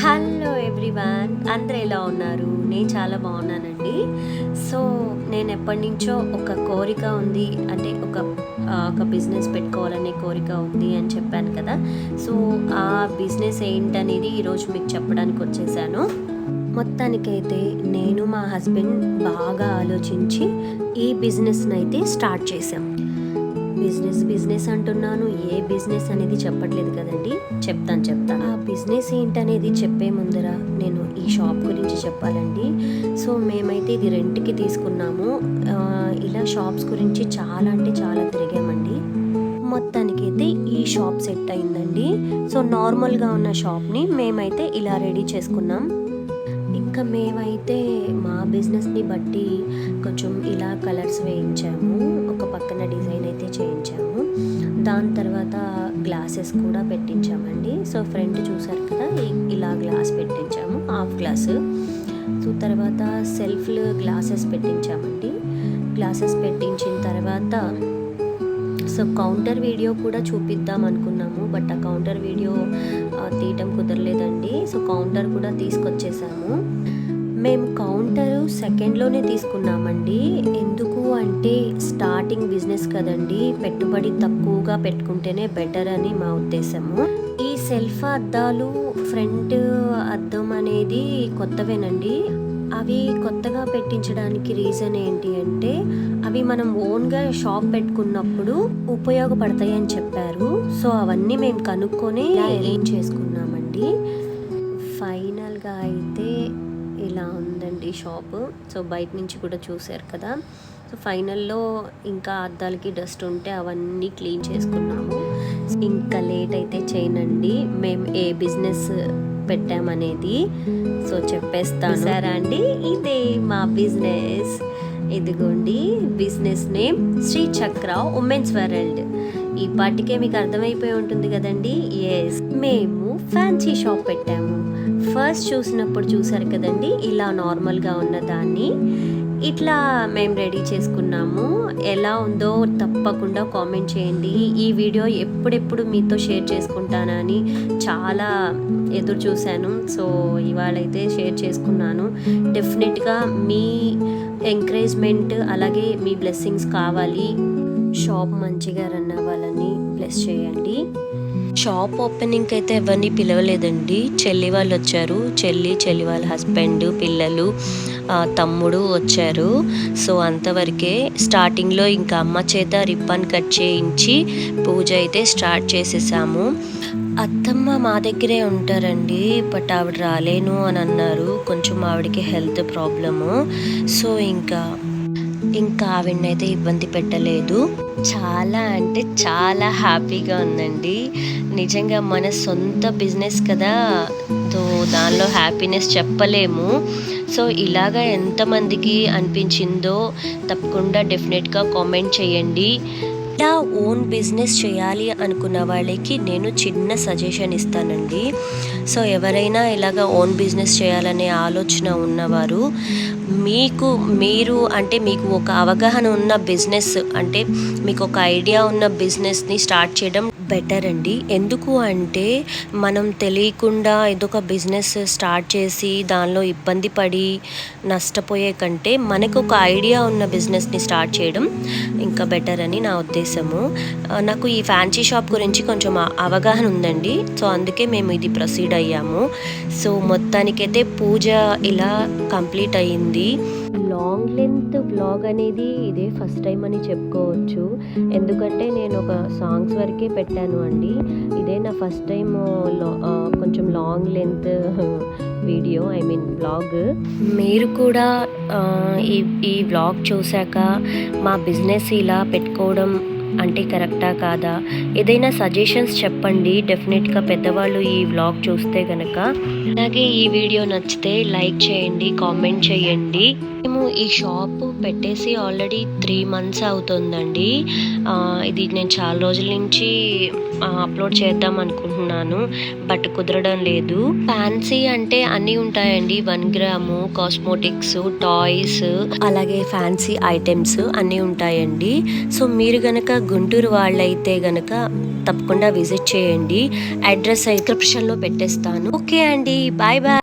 Hello everyone, అందరూ ఎలా ఉన్నారు? నేను చాలా బాగున్నానండి. సో నేను ఎప్పటి నుంచో ఒక కోరిక ఉంది, అంటే ఒక బిజినెస్ పెట్టుకోవాలనే కోరిక ఉంది అని చెప్పాను కదా. సో ఆ బిజినెస్ ఏంటనేది ఈరోజు మీకు చెప్పడానికి వచ్చేసాను. మొత్తానికైతే నేను మా హస్బెండ్ బాగా ఆలోచించి ఈ బిజినెస్ని అయితే స్టార్ట్ చేసాం. బిజినెస్ అంటున్నాను, ఏ బిజినెస్ అనేది చెప్పట్లేదు కదండి. చెప్తాను. ఆ బిజినెస్ ఏంటనేది చెప్పే ముందర నేను ఈ షాప్ గురించి చెప్పాలండి. సో మేమైతే ఇది రెంట్కి తీసుకున్నాము. ఇలా షాప్స్ గురించి చాలా అంటే చాలా తిరిగామండి. మొత్తానికైతే ఈ షాప్ సెట్ అయిందండి. సో నార్మల్గా ఉన్న షాప్ని మేమైతే ఇలా రెడీ చేసుకున్నాం. ఇంకా మేమైతే మా బిజినెస్ని బట్టి కొంచెం ఇలా కలర్స్ వేయించాము, ఒక పక్కన డిజైన్ అయితే చేయించాము. దాని తర్వాత గ్లాసెస్ కూడా పెట్టించామండి. సో ఫ్రంట్ చూసారు కదా, ఇలా గ్లాస్ పెట్టించాము, హాఫ్ గ్లాస్. సో తర్వాత సెల్ఫ్లు గ్లాసెస్ పెట్టించామండి. గ్లాసెస్ పెట్టించిన తర్వాత సో కౌంటర్ వీడియో కూడా చూపిద్దాం అనుకున్నాము, బట్ ఆ కౌంటర్ వీడియో తీయటం కుదరలేదండి. సో కౌంటర్ కూడా తీసుకొచ్చేసాము. మేము కౌంటరు సెకండ్లోనే తీసుకున్నామండి. ఎందుకు అంటే స్టార్టింగ్ బిజినెస్ కదండి, పెట్టుబడి తక్కువగా పెట్టుకుంటేనే బెటర్ అని మా ఉద్దేశము. ఈ సెల్ఫ్ అద్దాలు, ఫ్రంట్ అద్దం అనేది కొత్తవేనండి. అవి కొత్తగా పెట్టించడానికి రీజన్ ఏంటి అంటే అవి మనం ఓన్గా షాప్ పెట్టుకున్నప్పుడు ఉపయోగపడతాయి అని చెప్పారు. సో అవన్నీ మేము కనుక్కొని అరేంజ్ చేసుకున్నామండి. ఫైనల్గా అయితే ఇలా ఉందండి షాపు. సో బయట నుంచి కూడా చూసారు కదా. సో ఫైనల్లో ఇంకా అద్దాలకి డస్ట్ ఉంటే అవన్నీ క్లీన్ చేసుకున్నాము. ఇంకా లేట్ అయితే చేయనండి, మేము ఏ బిజినెస్ పెట్టామనేది సో చెప్పేస్తాను. సరే అండి, ఇదే మా బిజినెస్. ఇదిగోండి బిజినెస్ నేమ్ శ్రీ చక్ర ఉమెన్స్ వరల్డ్. ఈ పాటికే మీకు అర్థమైపోయి ఉంటుంది కదండి. ఎస్, మేము ఫ్యాన్సీ షాప్ పెట్టాము. ఫస్ట్ చూసినప్పుడు చూసారు కదండి, ఇలా నార్మల్గా ఉన్న దాన్ని ఇట్లా మేము రెడీ చేసుకున్నాము. ఎలా ఉందో తప్పకుండా కామెంట్ చేయండి. ఈ వీడియో ఎప్పుడెప్పుడు మీతో షేర్ చేసుకుంటానని చాలా ఎదురు చూశాను. సో ఇవాళైతే షేర్ చేసుకున్నాను. డెఫినెట్గా మీ ఎంకరేజ్మెంట్ అలాగే మీ బ్లెస్సింగ్స్ కావాలి. షాప్ మంచిగా రన్ అవ్వాలని బ్లెస్ చేయండి. షాప్ ఓపెనింగ్కి అయితే ఎవరిని పిలవలేదండి. చెల్లి వాళ్ళు వచ్చారు, చెల్లి వాళ్ళ హస్బెండ్, పిల్లలు, తమ్ముడు వచ్చారు. సో అంతవరకే. స్టార్టింగ్లో ఇంకా అమ్మ చేత రిబ్బన్ కట్ చేయించి పూజ అయితే స్టార్ట్ చేసేసాము. అత్తమ్మ మా దగ్గరే ఉంటారండి, బట్ ఆవిడ రాలేను అని అన్నారు. కొంచెం ఆవిడకి హెల్త్ ప్రాబ్లము. సో ఇంకా ఆవిడనైతే ఇబ్బంది పెట్టలేదు. చాలా అంటే చాలా హ్యాపీగా ఉందండి. నిజంగా మన సొంత బిజినెస్ కదా, దానిలో హ్యాపీనెస్ చెప్పలేము. సో ఇలాగా ఎంతమందికి అనిపించిందో తప్పకుండా డెఫినెట్గా కామెంట్ చేయండి. ఇలా ఓన్ బిజినెస్ చేయాలి అనుకున్న వాళ్ళకి నేను చిన్న సజెషన్ ఇస్తానండి. సో ఎవరైనా ఇలాగ ఓన్ బిజినెస్ చేయాలనే ఆలోచన ఉన్నవారు, మీరు మీకు ఒక అవగాహన ఉన్న బిజినెస్, అంటే మీకు ఒక ఐడియా ఉన్న బిజినెస్ని స్టార్ట్ చేయడం బెటర్ అండి. ఎందుకు అంటే మనం తెలియకుండా ఏదొక బిజినెస్ స్టార్ట్ చేసి దానిలో ఇబ్బంది పడి నష్టపోయే కంటే మనకు ఒక ఐడియా ఉన్న బిజినెస్ని స్టార్ట్ చేయడం ఇంకా బెటర్ అని నా ఉద్దేశము. నాకు ఈ ఫ్యాన్సీ షాప్ గురించి కొంచెం అవగాహన ఉందండి. సో అందుకే మేము ఇది ప్రొసీడ్ అయ్యాము. సో మొత్తానికైతే పూజ ఇలా కంప్లీట్ అయ్యింది. లాంగ్ లెంత్ వ్లాగ్ అనేది ఇదే ఫస్ట్ టైం అని చెప్పుకోవచ్చు. ఎందుకంటే నేను ఒక సాంగ్స్ వరకే పెట్టాను అండి. ఇదే నా ఫస్ట్ టైం కొంచెం లాంగ్ లెంత్ వీడియో, వ్లాగ్. మీరు కూడా ఈ వ్లాగ్ చూశాక మా బిజినెస్ ఇలా పెట్టుకోవడం అంటే కరెక్టా కాదా, ఏదైనా సజెషన్స్ చెప్పండి. డెఫినెట్గా పెద్దవాళ్ళు ఈ వ్లాగ్ చూస్తే కనుక. అలాగే ఈ వీడియో నచ్చితే లైక్ చేయండి, కామెంట్ చేయండి. మేము ఈ షాప్ పెట్టేసి ఆల్రెడీ 3 months అవుతుందండి. ఇది నేను చాలా రోజుల నుంచి అప్లోడ్ చేద్దాం అనుకుంటున్నాను, బట్ కుదరడం లేదు. ఫ్యాన్సీ అంటే అన్నీ ఉంటాయండి, 1 గ్రాము, కాస్మోటిక్స్, టాయ్స్, అలాగే ఫ్యాన్సీ ఐటమ్స్ అన్నీ ఉంటాయండి. సో మీరు గనక గుంటూరు వాళ్ళైతే గనక తప్పకుండా విజిట్ చేయండి. అడ్రస్ డిస్క్రిప్షన్లో పెట్టేస్తాను. ఓకే అండి, బాయ్ బాయ్.